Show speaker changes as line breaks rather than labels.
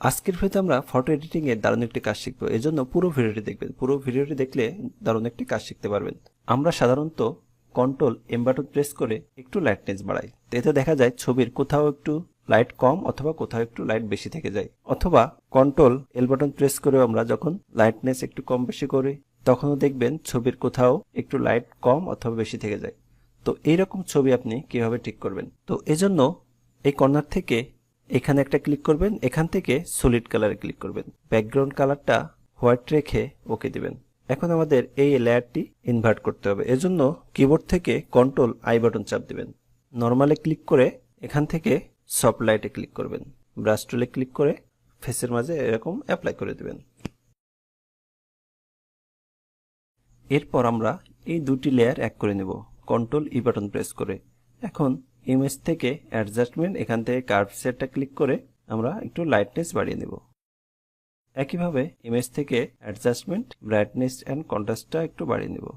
আজকের ভিডিওতে আমরা ফটো এডিটিং এর দারুণ একটি কাজ শিখবো। এজন্য পুরো ভিডিওটি দেখবেন। পুরো ভিডিওটি দেখলে দারুণ একটি কাজ শিখতে পারবেন। আমরা সাধারণত কন্ট্রোল এম বাটন প্রেস করে একটু লাইটনেস বাড়াই। এতে দেখা যায় ছবির কোথাও একটু লাইট কম অথবা কোথাও একটু লাইট বেশি থেকে যায়। অথবা কন্ট্রোল এল বাটন প্রেস করেও আমরা যখন লাইটনেস একটু কম বেশি করি তখনও দেখবেন ছবির কোথাও একটু লাইট কম অথবা বেশি থেকে যায়। তো এইরকম ছবি আপনি কিভাবে ঠিক করবেন? তো এজন্য এই কর্নার থেকে এখানে একটা ক্লিক করবেন, এখান থেকে সলিড কালারে ক্লিক করবেন, ব্যাকগ্রাউন্ড কালারটা হোয়াইট রেখে ওকে দিবেন। এখন আমাদের এই লেয়ারটি ইনভার্ট করতে হবে। এজন্য কিবোর্ড থেকে কন্ট্রোল আই বাটন চাপ দিবেন, নরমালে ক্লিক করে এখান থেকে সফট লাইটে ক্লিক করবেন, ব্রাশ টুলে ক্লিক করে ফেসের মাঝে এরকম অ্যাপ্লাই করে দিবেন। এরপর আমরা এই দুটি লেয়ার এক করে নেব কন্ট্রোল ই বাটন প্রেস করে। এখন ইমেজ থেকে অ্যাডজাস্টমেন্ট, এখান থেকে কার্ভ সেটটা ক্লিক করে আমরা একটু লাইটনেস বাড়িয়ে নেব। একইভাবে ইমেজ থেকে অ্যাডজাস্টমেন্ট, ব্রাইটনেস এন্ড কন্ট্রাস্টটা একটু বাড়িয়ে নেব।